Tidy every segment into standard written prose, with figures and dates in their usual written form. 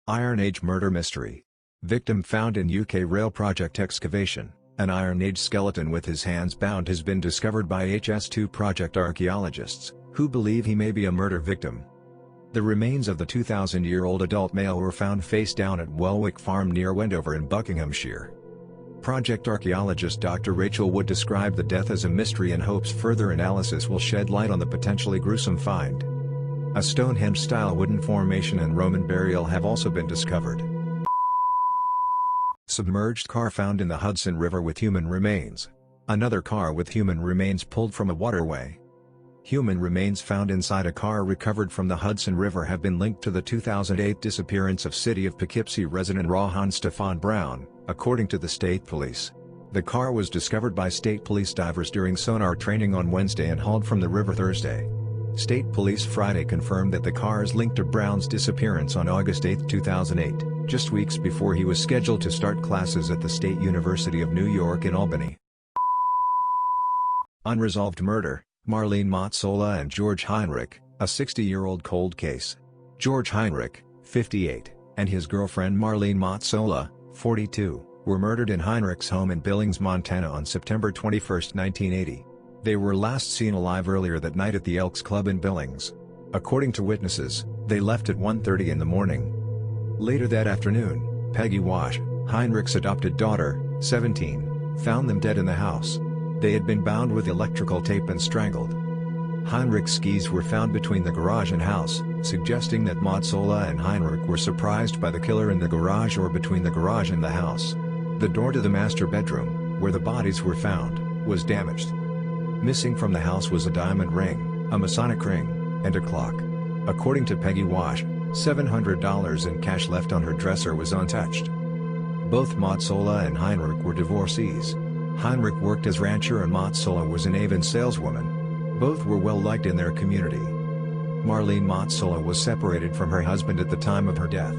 Iron Age murder mystery. Victim found in UK rail project excavation. An Iron Age skeleton with his hands bound has been discovered by HS2 project archaeologists, who believe he may be a murder victim. The remains of the 2,000-year-old adult male were found face down at Welwick Farm near Wendover in Buckinghamshire. Project archaeologist Dr. Rachel Wood described the death as a mystery and hopes further analysis will shed light on the potentially gruesome find. A Stonehenge-style wooden formation and Roman burial have also been discovered. Submerged car found in the Hudson River with human remains. Another car with human remains pulled from a waterway. Human remains found inside a car recovered from the Hudson River have been linked to the 2008 disappearance of City of Poughkeepsie resident Rohan Stefan Brown, according to the state police. The car was discovered by state police divers during sonar training on Wednesday and hauled from the river Thursday. State police Friday confirmed that the car is linked to Brown's disappearance on August 8, 2008, just weeks before he was scheduled to start classes at the State University of New York in Albany. Unresolved murder, Marlene Motzola and George Heinrich, a 60-year-old cold case. George Heinrich, 58, and his girlfriend Marlene Motzola, 42, were murdered in Heinrich's home in Billings, Montana on September 21, 1980. They were last seen alive earlier that night at the Elks Club in Billings. According to witnesses, they left at 1:30 in the morning. Later that afternoon, Peggy Wash, Heinrich's adopted daughter, 17, found them dead in the house. They had been bound with electrical tape and strangled. Heinrich's skis were found between the garage and house, suggesting that Motzola and Heinrich were surprised by the killer in the garage or between the garage and the house. The door to the master bedroom, where the bodies were found, was damaged. Missing from the house was a diamond ring, a Masonic ring, and a clock. According to Peggy Wash, $700 in cash left on her dresser was untouched. Both Motzola and Heinrich were divorcees. Heinrich worked as rancher and Motzola was an Avon saleswoman. Both were well liked in their community. Marlene Motzola was separated from her husband at the time of her death.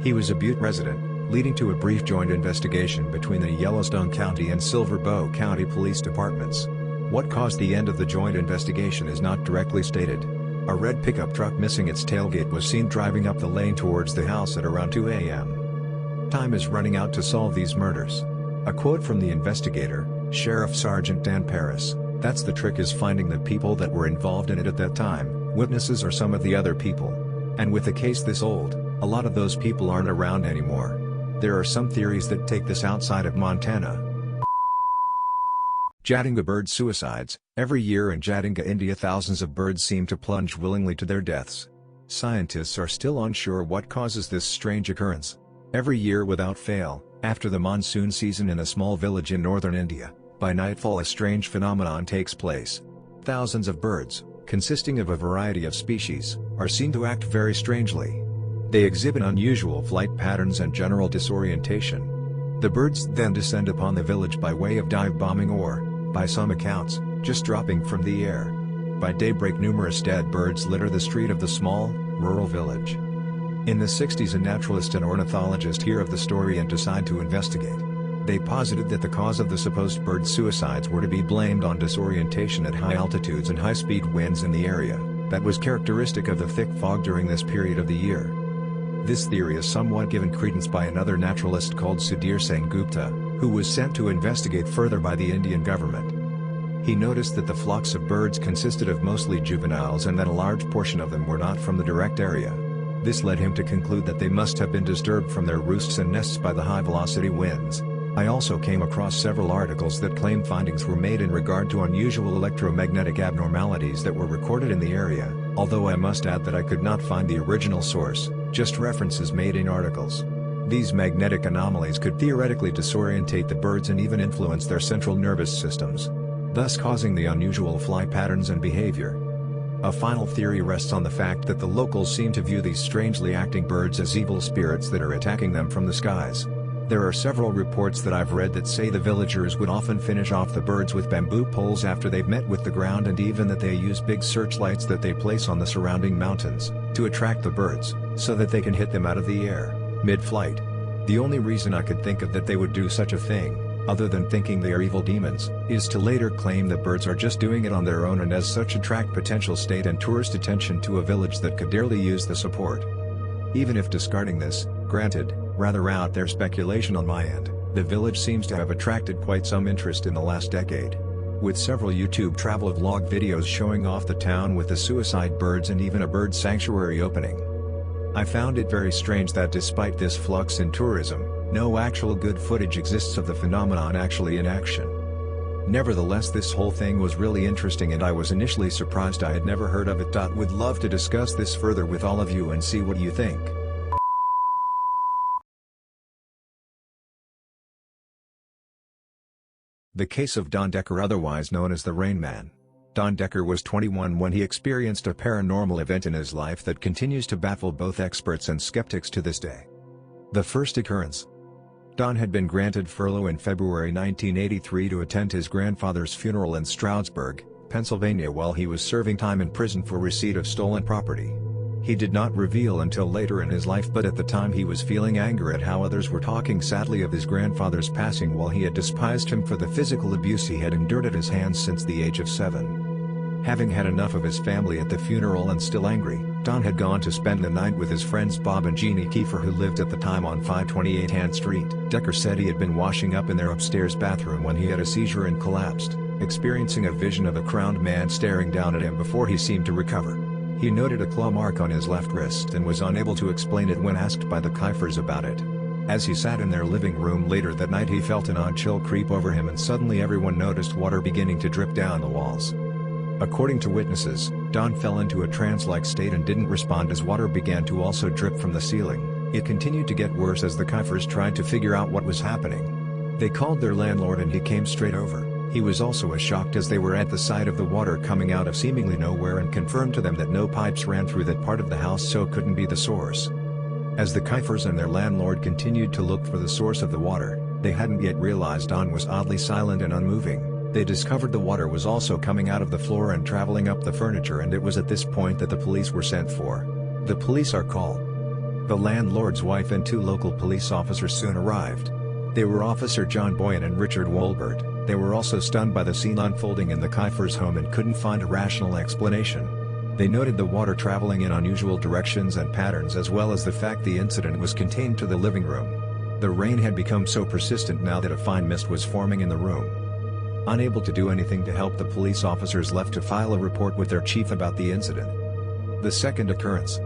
He was a Butte resident, leading to a brief joint investigation between the Yellowstone County and Silver Bow County Police Departments. What caused the end of the joint investigation is not directly stated. A red pickup truck missing its tailgate was seen driving up the lane towards the house at around 2 a.m. Time is running out to solve these murders. A quote from the investigator, Sheriff Sergeant Dan Paris, "That's the trick, is finding the people that were involved in it at that time, witnesses or some of the other people. And with a case this old, a lot of those people aren't around anymore. There are some theories that take this outside of Montana." Jatinga bird suicides. Every year in Jatinga, India, thousands of birds seem to plunge willingly to their deaths. Scientists are still unsure what causes this strange occurrence. Every year without fail, after the monsoon season in a small village in northern India, by nightfall a strange phenomenon takes place. Thousands of birds, consisting of a variety of species, are seen to act very strangely. They exhibit unusual flight patterns and general disorientation. The birds then descend upon the village by way of dive bombing or, by some accounts, just dropping from the air. By daybreak, numerous dead birds litter the street of the small, rural village. In the 60s, a naturalist and ornithologist hear of the story and decide to investigate. They posited that the cause of the supposed bird suicides were to be blamed on disorientation at high altitudes and high-speed winds in the area, that was characteristic of the thick fog during this period of the year. This theory is somewhat given credence by another naturalist called Sudhir Sen Gupta, who was sent to investigate further by the Indian government. He noticed that the flocks of birds consisted of mostly juveniles and that a large portion of them were not from the direct area. This led him to conclude that they must have been disturbed from their roosts and nests by the high-velocity winds. I also came across several articles that claim findings were made in regard to unusual electromagnetic abnormalities that were recorded in the area, although I must add that I could not find the original source, just references made in articles. These magnetic anomalies could theoretically disorientate the birds and even influence their central nervous systems, thus causing the unusual fly patterns and behavior. A final theory rests on the fact that the locals seem to view these strangely acting birds as evil spirits that are attacking them from the skies. There are several reports that I've read that say the villagers would often finish off the birds with bamboo poles after they've met with the ground, and even that they use big searchlights that they place on the surrounding mountains, to attract the birds, so that they can hit them out of the air, mid-flight. The only reason I could think of that they would do such a thing, other than thinking they are evil demons, is to later claim that birds are just doing it on their own and as such attract potential state and tourist attention to a village that could dearly use the support. Even if discarding this, granted, rather out there speculation on my end, the village seems to have attracted quite some interest in the last decade. With several YouTube travel vlog videos showing off the town with the suicide birds and even a bird sanctuary opening. I found it very strange that despite this flux in tourism, no actual good footage exists of the phenomenon actually in action. Nevertheless, this whole thing was really interesting and I was initially surprised I had never heard of it. Would love to discuss this further with all of you and see what you think. The case of Don Decker, otherwise known as the Rain Man. Don Decker was 21 when he experienced a paranormal event in his life that continues to baffle both experts and skeptics to this day. The first occurrence. Don had been granted furlough in February 1983 to attend his grandfather's funeral in Stroudsburg, Pennsylvania while he was serving time in prison for receipt of stolen property. He did not reveal until later in his life, but at the time he was feeling anger at how others were talking sadly of his grandfather's passing while he had despised him for the physical abuse he had endured at his hands since the age of 7. Having had enough of his family at the funeral and still angry, Don had gone to spend the night with his friends Bob and Jeannie Kiefer, who lived at the time on 528 Han Street. Decker said he had been washing up in their upstairs bathroom when he had a seizure and collapsed, experiencing a vision of a crowned man staring down at him before he seemed to recover. He noted a claw mark on his left wrist and was unable to explain it when asked by the Kiefers about it. As he sat in their living room later that night, he felt an odd chill creep over him and suddenly everyone noticed water beginning to drip down the walls. According to witnesses, Don fell into a trance-like state and didn't respond as water began to also drip from the ceiling. It continued to get worse as the Kiefers tried to figure out what was happening. They called their landlord and he came straight over. He was also as shocked as they were at the sight of the water coming out of seemingly nowhere and confirmed to them that no pipes ran through that part of the house, so couldn't be the source. As the Kiefers and their landlord continued to look for the source of the water, they hadn't yet realized Don was oddly silent and unmoving. They discovered the water was also coming out of the floor and traveling up the furniture, and it was at this point that the police were sent for. The police are called. The landlord's wife and 2 local police officers soon arrived. They were Officer John Boyan and Richard Wolbert. They were also stunned by the scene unfolding in the Kiefers' home and couldn't find a rational explanation. They noted the water traveling in unusual directions and patterns, as well as the fact the incident was contained to the living room. The rain had become so persistent now that a fine mist was forming in the room. Unable to do anything to help, the police officers left to file a report with their chief about the incident. The second occurrence.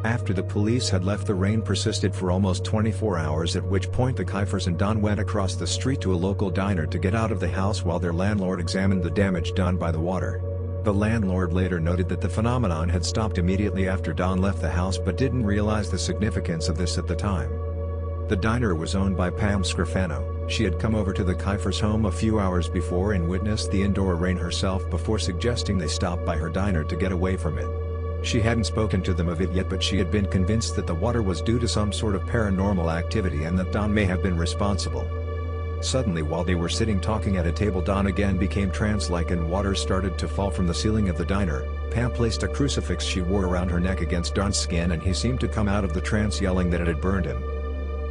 After the police had left, the rain persisted for almost 24 hours, at which point the Kiefers and Don went across the street to a local diner to get out of the house while their landlord examined the damage done by the water. The landlord later noted that the phenomenon had stopped immediately after Don left the house, but didn't realize the significance of this at the time. The diner was owned by Pam Scrifano. She had come over to the Kiefers' home a few hours before and witnessed the indoor rain herself before suggesting they stop by her diner to get away from it. She hadn't spoken to them of it yet, but she had been convinced that the water was due to some sort of paranormal activity and that Don may have been responsible. Suddenly, while they were sitting talking at a table, Don again became trance-like and water started to fall from the ceiling of the diner. Pam placed a crucifix she wore around her neck against Don's skin, and he seemed to come out of the trance yelling that it had burned him.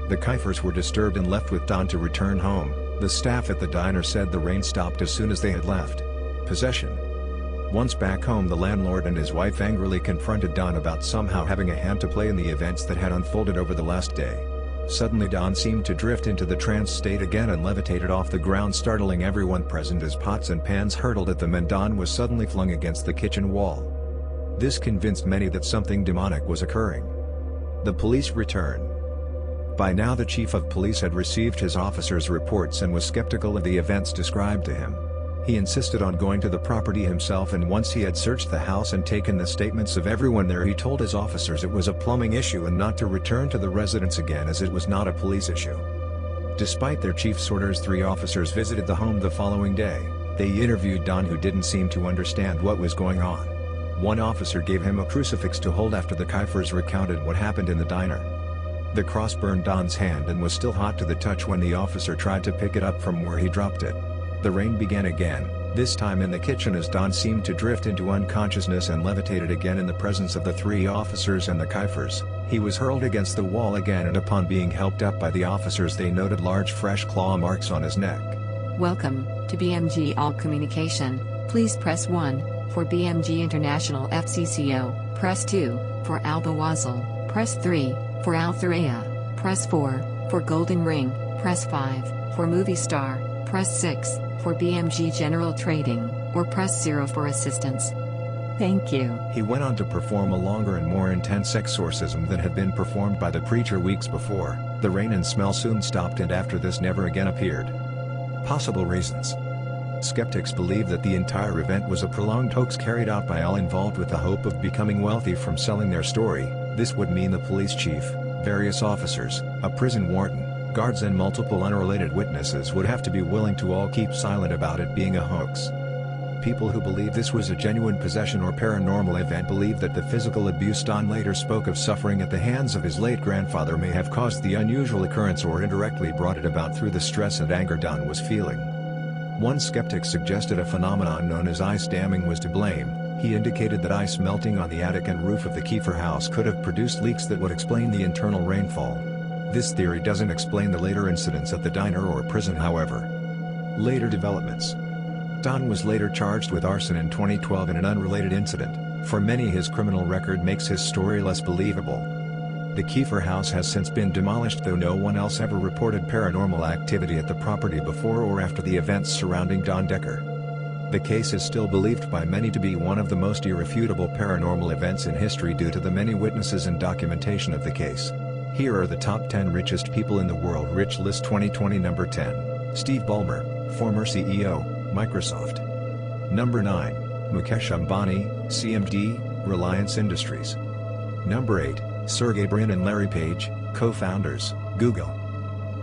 The Kiefers were disturbed and left with Don to return home. The staff at the diner said the rain stopped as soon as they had left. Possession. Once back home, the landlord and his wife angrily confronted Don about somehow having a hand to play in the events that had unfolded over the last day. Suddenly Don seemed to drift into the trance state again and levitated off the ground, startling everyone present as pots and pans hurtled at them and Don was suddenly flung against the kitchen wall. This convinced many that something demonic was occurring. The police returned. By now the chief of police had received his officers' reports and was skeptical of the events described to him. He insisted on going to the property himself, and once he had searched the house and taken the statements of everyone there, he told his officers it was a plumbing issue and not to return to the residence again as it was not a police issue. Despite their chief's orders, 3 officers visited the home the following day. They interviewed Don, who didn't seem to understand what was going on. One officer gave him a crucifix to hold after the Kiefers recounted what happened in the diner. The cross burned Don's hand and was still hot to the touch when the officer tried to pick it up from where he dropped it. The rain began again, this time in the kitchen, as Don seemed to drift into unconsciousness and levitated again in the presence of the 3 officers and the Kiefers. He was hurled against the wall again, and upon being helped up by the officers, they noted large fresh claw marks on his neck. Welcome to BMG All Communication. Please press 1 for BMG International FCCO, press 2 for Alba Wazel. Press 3 for Althea. Press 4 for Golden Ring. Press 5 for Movie Star. Press 6 for BMG General Trading, or press 0 for assistance. Thank you. He went on to perform a longer and more intense exorcism than had been performed by the preacher weeks before. The rain and smell soon stopped, and after this never again appeared. Possible reasons. Skeptics believe that the entire event was a prolonged hoax carried out by all involved with the hope of becoming wealthy from selling their story. This would mean the police chief, various officers, a prison warden, guards and multiple unrelated witnesses would have to be willing to all keep silent about it being a hoax. People who believe this was a genuine possession or paranormal event believe that the physical abuse Don later spoke of suffering at the hands of his late grandfather may have caused the unusual occurrence or indirectly brought it about through the stress and anger Don was feeling. One skeptic suggested a phenomenon known as ice damming was to blame. He indicated that ice melting on the attic and roof of the Kiefer house could have produced leaks that would explain the internal rainfall. This theory doesn't explain the later incidents at the diner or prison, however. Later developments. Don was later charged with arson in 2012 in an unrelated incident. For many, his criminal record makes his story less believable. The Kiefer house has since been demolished, though no one else ever reported paranormal activity at the property before or after the events surrounding Don Decker. The case is still believed by many to be one of the most irrefutable paranormal events in history due to the many witnesses and documentation of the case. Here are the top 10 richest people in the world. Rich List 2020. Number 10. Steve Ballmer, former CEO, Microsoft. Number 9. Mukesh Ambani, CMD, Reliance Industries. Number 8. Sergey Brin and Larry Page, co-founders, Google.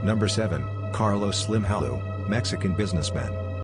Number 7. Carlos Slim Halou, Mexican businessman.